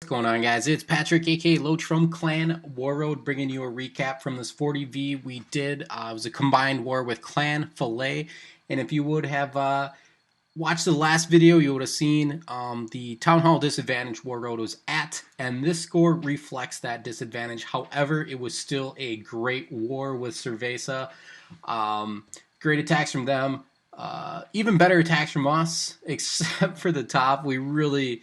What's going on, guys? It's Patrick, aka Loach from Clan Warroad, bringing you a recap from this 40v we did. It was a combined war with Clan-fil-a, and if you would have watched the last video, you would have seen the Town Hall disadvantage Warroad was at, and this score reflects that disadvantage. However, it was still a great war with Cervaza. Great attacks from them. Even better attacks from us, except for the top. We really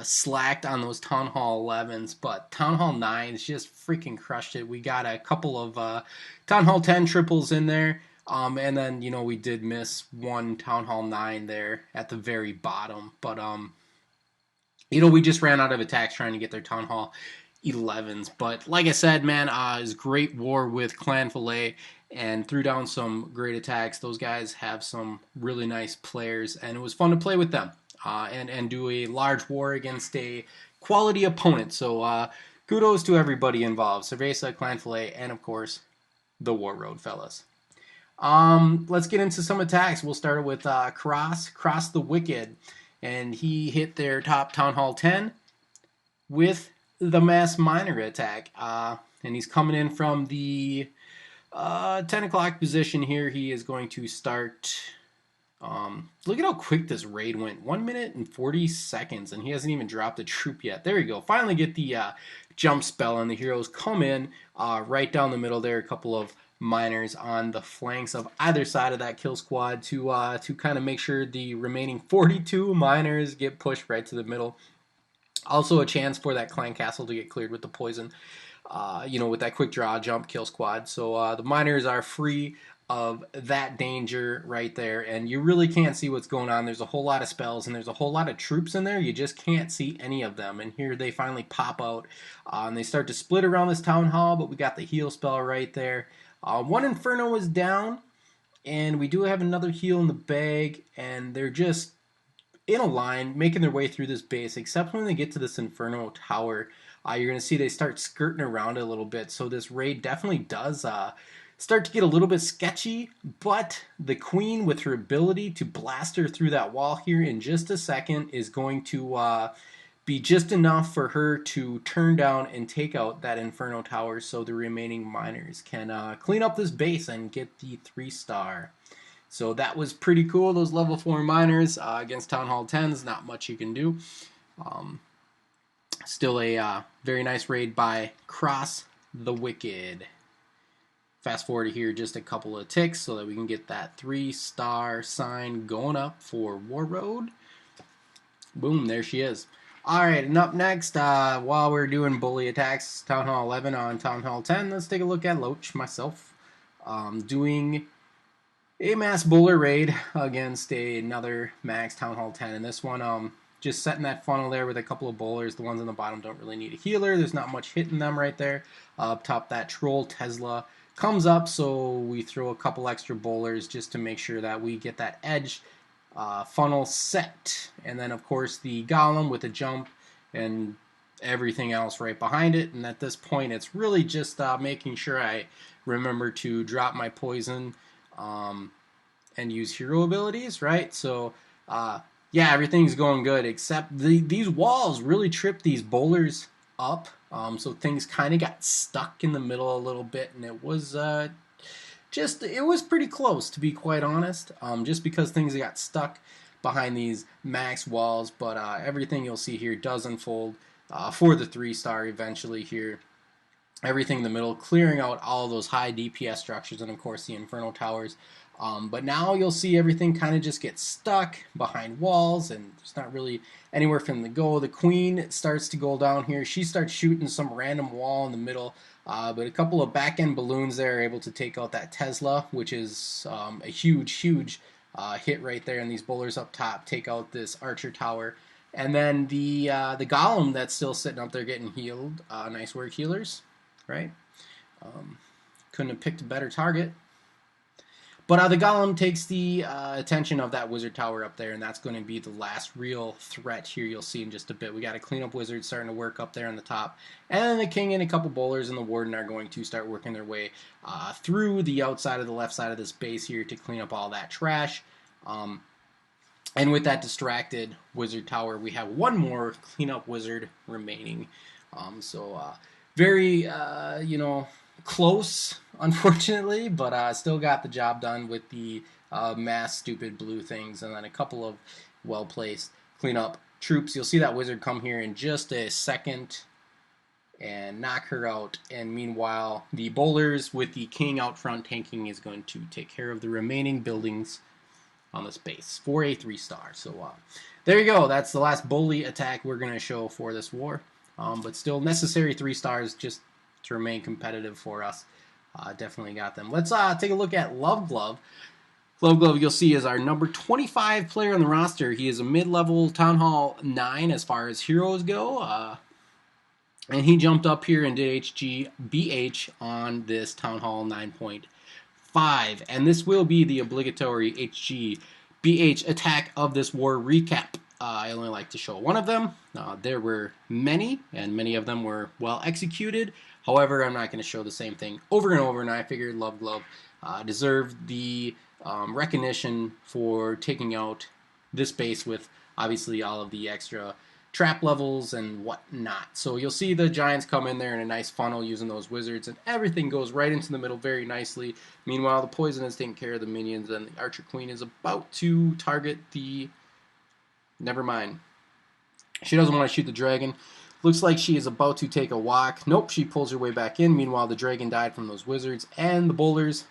slacked on those Town Hall 11s, but Town Hall 9s just freaking crushed it. We got a couple of Town Hall 10 triples in there, and then, we did miss one Town Hall 9 there at the very bottom. But, we just ran out of attacks trying to get their Town Hall 11s. But like I said, man, it was a great war with Clan-fil-a and threw down some great attacks. Those guys have some really nice players, and it was fun to play with them and do a large war against a quality opponent. So kudos to everybody involved: Cervaza, Clan-fil-a, and of course the Warroad fellas. Let's get into some attacks. We'll start with Cross the Wicked, and he hit their top Town Hall 10 with the mass miner attack, and he's coming in from the 10 o'clock position here. He is going to start. Look at how quick this raid went. 1 minute and 40 seconds, and he hasn't even dropped a troop yet. There we go. Finally get the jump spell, and the heroes come in right down the middle there. A couple of miners on the flanks of either side of that kill squad to kind of make sure the remaining 42 miners get pushed right to the middle. Also a chance for that clan castle to get cleared with the poison, with that quick draw jump kill squad. So the miners are free of that danger right there, and you really can't see what's going on. There's a whole lot of spells, and there's a whole lot of troops in there. You just can't see any of them, and here they finally pop out, and they start to split around this town hall, but we got the heal spell right there. One Inferno is down, and we do have another heal in the bag, and they're just in a line, making their way through this base, except when they get to this Inferno tower. You're going to see they start skirting around it a little bit, so this raid definitely does start to get a little bit sketchy, but the Queen, with her ability to blast her through that wall here in just a second, is going to be just enough for her to turn down and take out that Inferno tower, so the remaining miners can clean up this base and get the 3-star. So that was pretty cool. Those level 4 miners against Town Hall 10s, not much you can do. Still a very nice raid by Cross the Wicked. Fast forward here just a couple of ticks so that we can get that 3-star sign going up for Warroad. Boom, there she is. Alright, and up next, while we're doing bully attacks, Town Hall 11 on Town Hall 10, let's take a look at Loach, myself, doing a mass bowler raid against another max Town Hall 10. And this one, just setting that funnel there with a couple of bowlers. The ones on the bottom don't really need a healer. There's not much hitting them right there. Up top, that troll Tesla comes up, so we throw a couple extra bowlers just to make sure that we get that edge funnel set. And then, of course, the golem with a jump and everything else right behind it. And at this point, it's really just making sure I remember to drop my poison and use hero abilities, right? So yeah, everything's going good, except these walls really tripped these bowlers up, so things kind of got stuck in the middle a little bit, and it was it was pretty close, to be quite honest, just because things got stuck behind these max walls. But everything you'll see here does unfold for the 3-star eventually here. Everything in the middle, clearing out all those high DPS structures, and of course the Inferno towers. But now you'll see everything kind of just get stuck behind walls, and there's not really anywhere for them to go. The Queen starts to go down here. She starts shooting some random wall in the middle, but a couple of back-end balloons there are able to take out that Tesla, which is a huge hit right there. And these bowlers up top take out this Archer tower. And then the Golem that's still sitting up there getting healed. Nice work, healers. Right? Couldn't have picked a better target. But the Golem takes the attention of that Wizard Tower up there, and that's going to be the last real threat here you'll see in just a bit. We got a cleanup Wizard starting to work up there on the top. And then the King and a couple Bowlers and the Warden are going to start working their way through the outside of the left side of this base here to clean up all that trash. And with that distracted wizard tower, we have one more cleanup wizard remaining. Very, close, unfortunately, but still got the job done with the mass stupid blue things, and then a couple of well-placed cleanup troops. You'll see that wizard come here in just a second and knock her out. And meanwhile, the bowlers with the king out front tanking is going to take care of the remaining buildings on this base for a 3-star. So there you go. That's the last bully attack we're going to show for this war. But still necessary 3 stars just to remain competitive for us. Definitely got them. Let's take a look at Love Glove. Love Glove, you'll see, is our number 25 player on the roster. He is a mid-level Town Hall 9 as far as heroes go. And he jumped up here and did HGBH on this Town Hall 9.5. And this will be the obligatory HGBH attack of this war recap. I only like to show one of them. There were many, and many of them were well executed. However, I'm not going to show the same thing over and over, and I figured Love Glove deserved the recognition for taking out this base with obviously all of the extra trap levels and whatnot. So you'll see the giants come in there in a nice funnel using those wizards, and everything goes right into the middle very nicely. Meanwhile, the poison is taking care of the minions, and the archer queen is about to target the... Never mind. She doesn't want to shoot the dragon. Looks like she is about to take a walk. Nope, she pulls her way back in. Meanwhile, the dragon died from those wizards, and the bowlers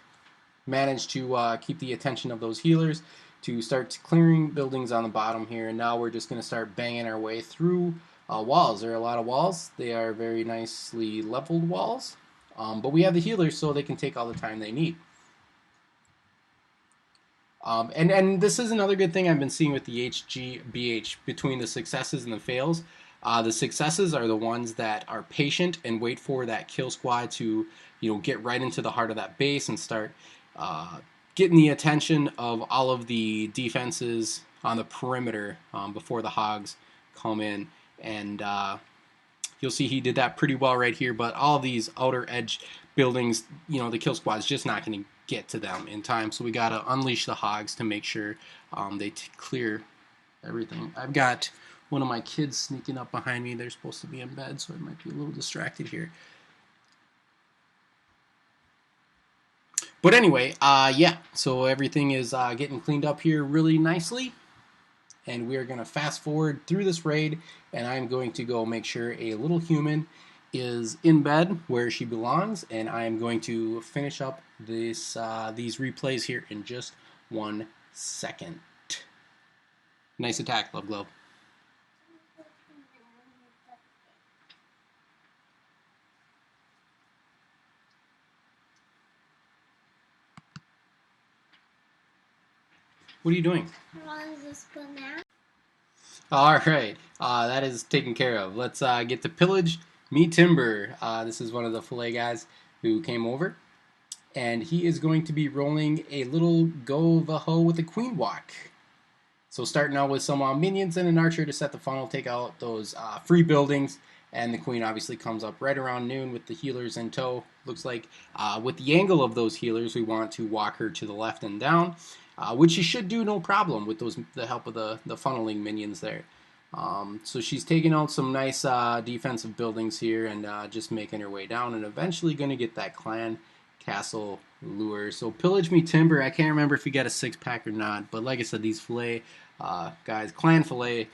managed to keep the attention of those healers to start clearing buildings on the bottom here. And now we're just going to start banging our way through walls. There are a lot of walls. They are very nicely leveled walls. But we have the healers so they can take all the time they need. And this is another good thing I've been seeing with the HGBH between the successes and the fails. The successes are the ones that are patient and wait for that kill squad to, get right into the heart of that base and start getting the attention of all of the defenses on the perimeter before the hogs come in. And you'll see he did that pretty well right here. But all of these outer edge buildings, the kill squad's just not going to get to them in time. So we got to unleash the hogs to make sure they clear everything. I've got one of my kids sneaking up behind me. They're supposed to be in bed, so I might be a little distracted here. But anyway, yeah, so everything is getting cleaned up here really nicely. And we are going to fast forward through this raid, and I'm going to go make sure a little human is in bed where she belongs, and I'm going to finish up this these replays here in just 1 second. Nice attack, Love Glove. What are you doing? All right, that is taken care of. Let's get to Pillage Me Timber. This is one of the fillet guys who came over, and he is going to be rolling a little go Boho with a queen walk. So starting out with some minions and an archer to set the funnel, take out those free buildings, and the queen obviously comes up right around noon with the healers in tow. Looks like with the angle of those healers, we want to walk her to the left and down. Which she should do no problem with the help of the funneling minions there. So she's taking out some nice defensive buildings here and just making her way down and eventually going to get that clan castle lure. So Pillage Me Timber, I can't remember if he got a 6-pack or not, but like I said, these fillet guys, Clan-fil-a,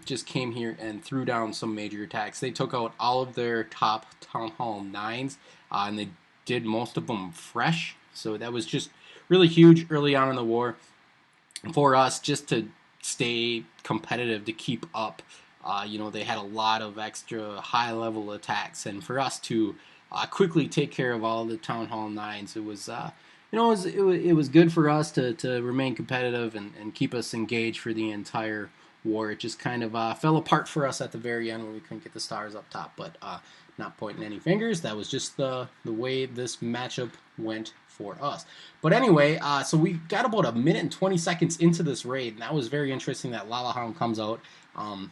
just came here and threw down some major attacks. They took out all of their top Town Hall 9s and they did most of them fresh. So that was just really huge early on in the war for us just to stay competitive, to keep up. They had a lot of extra high-level attacks, and for us to quickly take care of all of the Town Hall 9s, it was, it was good for us to remain competitive and keep us engaged for the entire war. It just kind of fell apart for us at the very end when we couldn't get the stars up top, but not pointing any fingers. That was just the way this matchup went for us. But anyway, so we got about 1 minute and 20 seconds into this raid, and that was very interesting that Lala Hound comes out.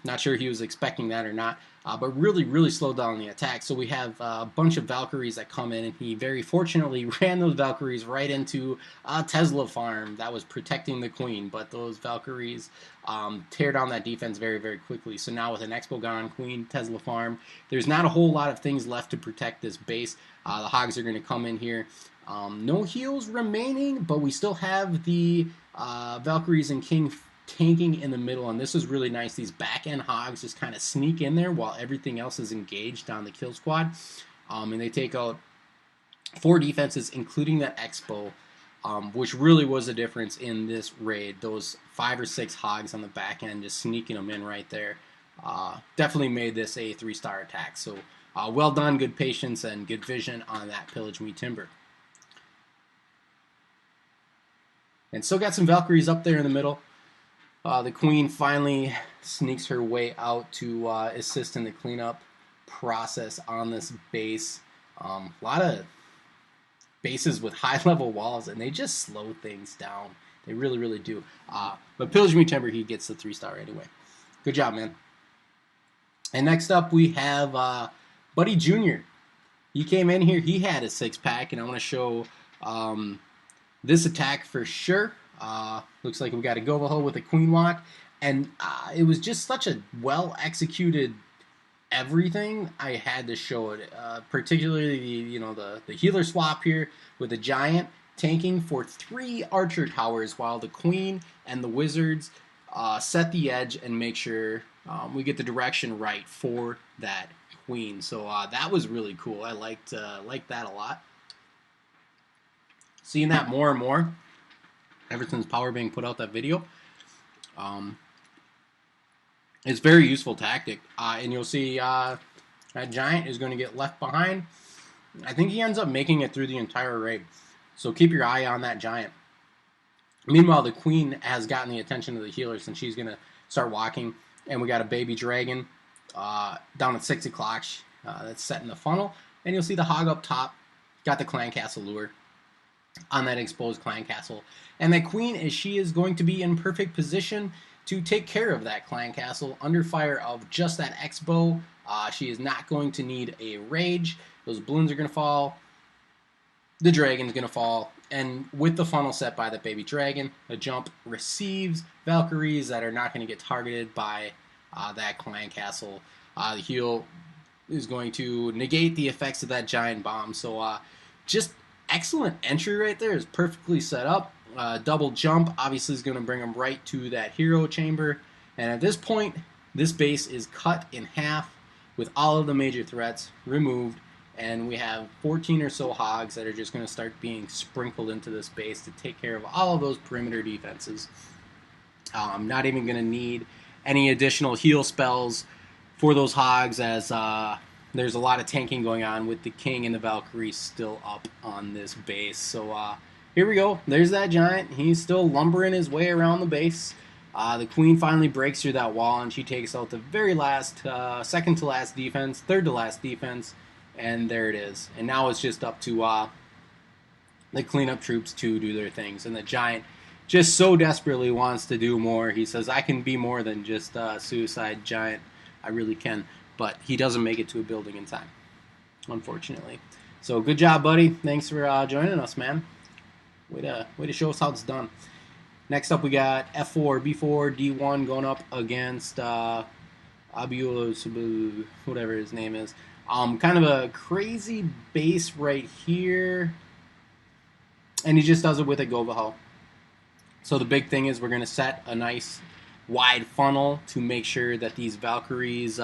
Not sure he was expecting that or not, but really slowed down the attack. So we have a bunch of Valkyries that come in, and he very fortunately ran those Valkyries right into a Tesla farm that was protecting the queen. But those Valkyries tear down that defense very quickly. So now with an Expo gone, queen, Tesla farm, there's not a whole lot of things left to protect this base. The Hogs are going to come in here. No heals remaining, but we still have the Valkyries and King tanking in the middle, and this is really nice. These back-end Hogs just kind of sneak in there while everything else is engaged on the kill squad, and they take out 4 defenses, including that Expo, which really was a difference in this raid. Those 5 or 6 Hogs on the back end just sneaking them in right there definitely made this a 3-star attack. So well done, good patience, and good vision on that Pillage Me Timber. And still got some Valkyries up there in the middle. The queen finally sneaks her way out to assist in the cleanup process on this base. A lot of bases with high-level walls, and they just slow things down. They really do. But Pillage Me Timber, he gets the 3-star anyway. Good job, man. And next up, we have Buddy Jr. He came in here. He had a 6-pack, and I want to show this attack for sure. Looks like we got a Boho with a Queen Walk, and it was just such a well-executed everything. I had to show it, particularly the healer swap here with the Giant tanking for 3 Archer towers while the Queen and the Wizards set the edge and make sure we get the direction right for that Queen. So that was really cool. I liked that a lot. Seeing that more and more ever since Power being put out that video. It's a very useful tactic. And you'll see that Giant is going to get left behind. I think he ends up making it through the entire raid. So keep your eye on that Giant. Meanwhile, the Queen has gotten the attention of the healers, and she's going to start walking. And we got a baby dragon down at 6 o'clock that's set in the funnel. And you'll see the Hog up top. Got the Clan Castle lure on that exposed Clan Castle. And that Queen, she is going to be in perfect position to take care of that Clan Castle under fire of just that Expo. She is not going to need a rage. Those balloons are going to fall. The dragon's going to fall. And with the funnel set by the baby dragon, the jump receives Valkyries that are not going to get targeted by that Clan Castle. The heal is going to negate the effects of that giant bomb. So just excellent entry right there. Is perfectly set up. Double jump obviously is going to bring them right to that hero chamber. And at this point, this base is cut in half with all of the major threats removed. And we have 14 or so Hogs that are just going to start being sprinkled into this base to take care of all of those perimeter defenses. I'm not even going to need any additional heal spells for those Hogs, as there's a lot of tanking going on with the King and the Valkyrie still up on this base. So here we go. There's that Giant. He's still lumbering his way around the base. The Queen finally breaks through that wall, and she takes out the very last, second to last defense, third to last defense. And there it is. And now it's just up to the cleanup troops to do their things. And the Giant just so desperately wants to do more. He says, I can be more than just a suicide giant. I really can. But he doesn't make it to a building in time, unfortunately. So good job, buddy. Thanks for joining us, man. Way to show us how it's done. Next up, we got F4, B4, D1 going up against Abiolo, whatever his name is. Kind of a crazy base right here. And he just does it with a Boho. So the big thing is we're going to set a nice wide funnel to make sure that these Valkyries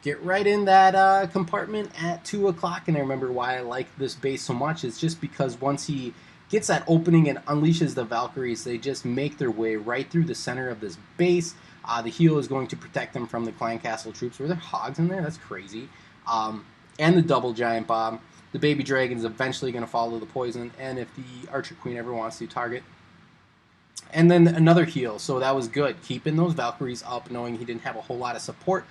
get right in that compartment at 2 o'clock. And I remember why I like this base so much. It's just because once he gets that opening and unleashes the Valkyries, they just make their way right through the center of this base. The heal is going to protect them from the Clan Castle troops. Were there Hogs in there? That's crazy. And the double giant bomb. The baby dragon's eventually going to follow the poison, and if the Archer Queen ever wants to target. And then another heal, so that was good. Keeping those Valkyries up, knowing he didn't have a whole lot of support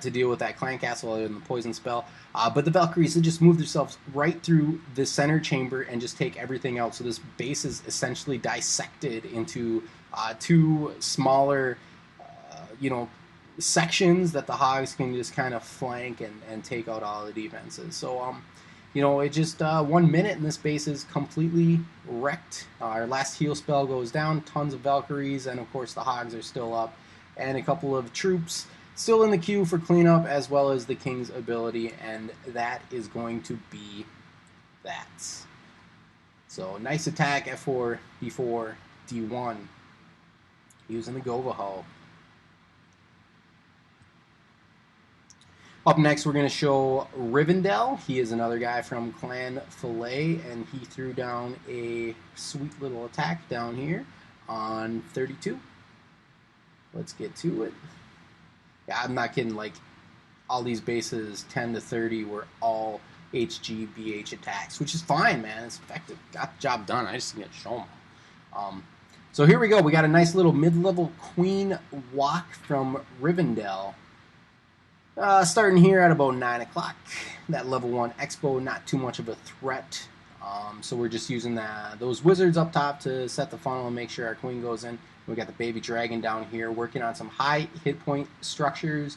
to deal with that Clan Castle and the poison spell. But the Valkyries just move themselves right through the center chamber and just take everything out. So this base is essentially dissected into 2 smaller sections that the Hogs can just kind of flank and take out all the defenses. So, it just 1 minute and this base is completely wrecked. Our last heal spell goes down, tons of Valkyries, and of course the Hogs are still up, and a couple of troops still in the queue for cleanup, as well as the King's ability, and that is going to be that. So, nice attack, F4, B4, D1, using the Boho. Up next, we're going to show Rivendell. He is another guy from Clan-fil-a, and he threw down a sweet little attack down here on 32. Let's get to it. Yeah, I'm not kidding. Like, all these bases, 10 to 30, were all HG, BH attacks, which is fine, man. It's effective. Got the job done. I just need to show them. So here we go. We got a nice little mid-level Queen walk from Rivendell. Starting here at about 9 o'clock. That level 1 Expo, not too much of a threat. So we're just using those wizards up top to set the funnel and make sure our queen goes in. We got the baby dragon down here working on some high hit point structures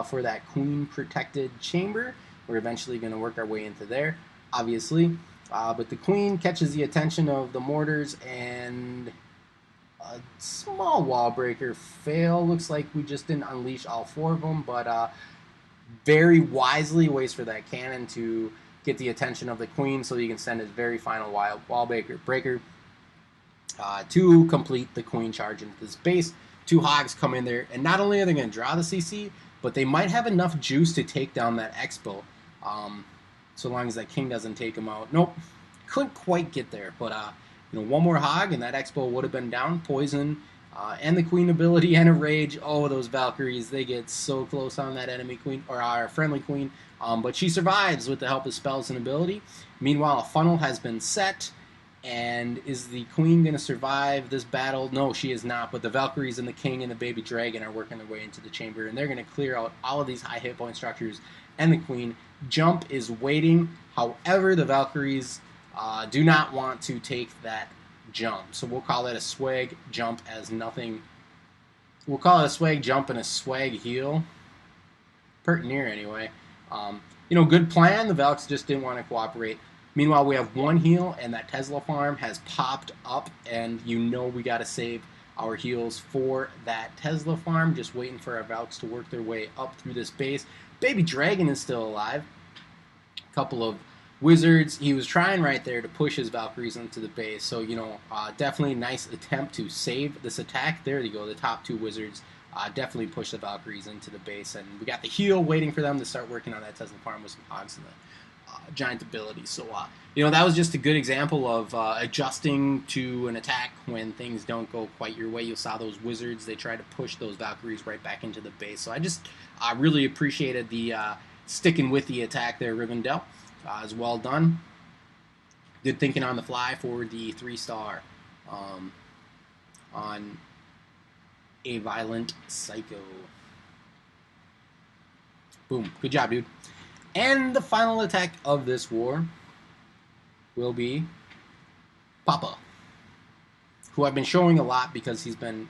for that queen protected chamber. We're eventually going to work our way into there, obviously. But the queen catches the attention of the mortars, and a small wall breaker fail. Looks like we just didn't unleash all 4 of them, but very wisely waits for that cannon to get the attention of the queen so he can send his very final wall breaker to complete the queen charge into this base. 2 Hogs come in there, and not only are they going to draw the CC, but they might have enough juice to take down that Expo, so long as that king doesn't take him out. Nope, couldn't quite get there, but one more Hog and that Expo would have been down. Poison and the queen ability and a rage. Oh, those Valkyries, they get so close on that enemy queen, or our friendly queen, but she survives with the help of spells and ability. Meanwhile, a funnel has been set, and is the queen going to survive this battle? No, she is not, but the Valkyries and the king and the baby dragon are working their way into the chamber, and they're going to clear out all of these high hit point structures, and the queen. Jump is waiting. However, the Valkyries do not want to take that jump. So we'll call that a swag jump as nothing. We'll call it a swag jump and a swag heal. Pert near anyway. Good plan. The Valks just didn't want to cooperate. Meanwhile, we have 1 heal, and that Tesla farm has popped up, and we got to save our heals for that Tesla farm. Just waiting for our Valks to work their way up through this base. Baby Dragon is still alive. A couple of wizards. He was trying right there to push his Valkyries into the base. So, definitely a nice attempt to save this attack. There you go. The top 2 wizards definitely push the Valkyries into the base. And we got the heal waiting for them to start working on that Tesla farm with some Hogs and the giant ability. So, that was just a good example of adjusting to an attack when things don't go quite your way. You saw those wizards. They tried to push those Valkyries right back into the base. So I just really appreciated the sticking with the attack there, Rivendell. Is well done. Good thinking on the fly for the 3-star on A Violent Psycho. Boom. Good job, dude. And the final attack of this war will be Papa, who I've been showing a lot because he's been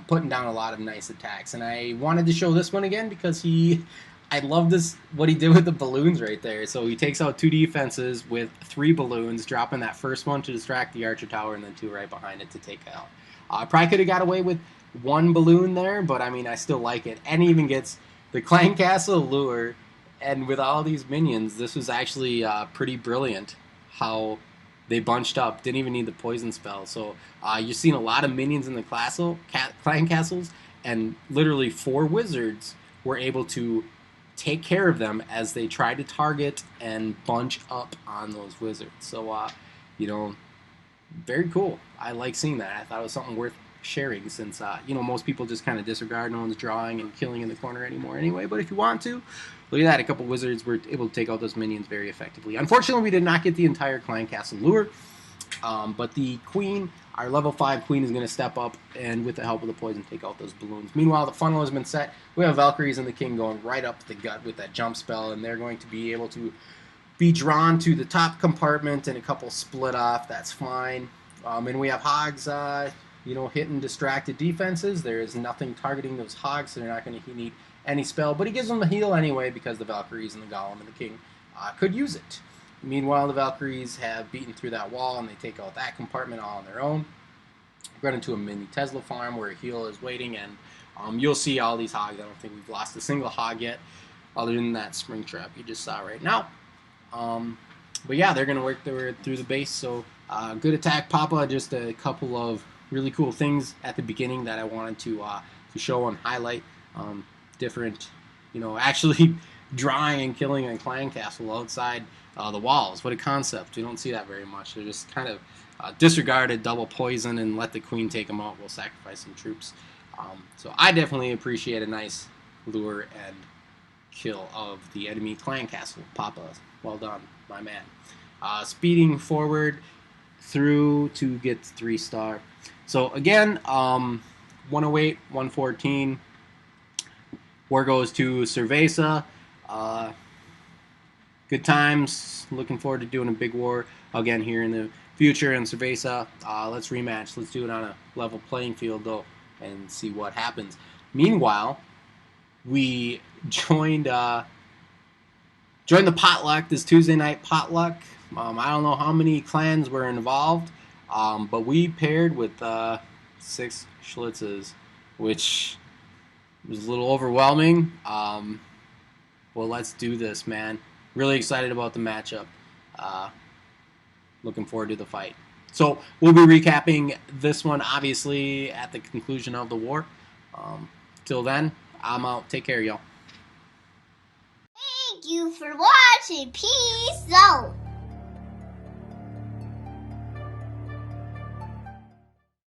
putting down a lot of nice attacks. And I wanted to show this one again because I love what he did with the balloons right there. So he takes out 2 defenses with 3 balloons, dropping that first one to distract the Archer Tower and then 2 right behind it to take out. Probably could have got away with 1 balloon there, but I still like it. And he even gets the Clan Castle lure. And with all these minions, this was actually pretty brilliant how they bunched up. Didn't even need the poison spell. So you're seeing a lot of minions in the Clan Castles, and literally 4 wizards were able to take care of them as they tried to target and bunch up on those wizards. So, very cool. I like seeing that. I thought it was something worth sharing since, most people just kind of disregard. No one's drawing and killing in the corner anymore anyway. But if you want to, look at that. A couple wizards were able to take out those minions very effectively. Unfortunately, we did not get the entire Clan Castle lure. But the queen, our level 5 queen, is going to step up and with the help of the poison take out those balloons. Meanwhile, the funnel has been set. We have Valkyries and the king going right up the gut with that jump spell, and they're going to be able to be drawn to the top compartment and a couple split off. That's fine. And we have Hogs hitting distracted defenses. There is nothing targeting those hogs, so they're not going to need any spell. But he gives them the heal anyway because the Valkyries and the Golem and the King could use it. Meanwhile, the Valkyries have beaten through that wall and they take out that compartment all on their own. Run into a mini Tesla farm where a heal is waiting, and you'll see all these hogs. I don't think we've lost a single hog yet, other than that spring trap you just saw right now. But yeah, they're going to work through the base. So good attack, Papa. Just a couple of really cool things at the beginning that I wanted to show and highlight. Different, actually drawing and killing a clan castle outside the walls. What a concept. We don't see that very much. They're just kind of disregarded, double poison, and let the queen take them out. We'll sacrifice some troops. So I definitely appreciate a nice lure and kill of the enemy clan castle. Papa, well done, my man. Speeding forward through to get 3-star. So again, 108, 114. War goes to Cervaza. Good times. Looking forward to doing a big war again here in the future in Cervaza. Let's rematch. Let's do it on a level playing field though and see what happens. Meanwhile, we joined the potluck, this Tuesday night potluck. I don't know how many clans were involved, but we paired with 6 Schlitzes, which was a little overwhelming. Well, let's do this, man. Really excited about the matchup. Looking forward to the fight. So we'll be recapping this one, obviously, at the conclusion of the war. Till then, I'm out. Take care, y'all. Thank you for watching. Peace out.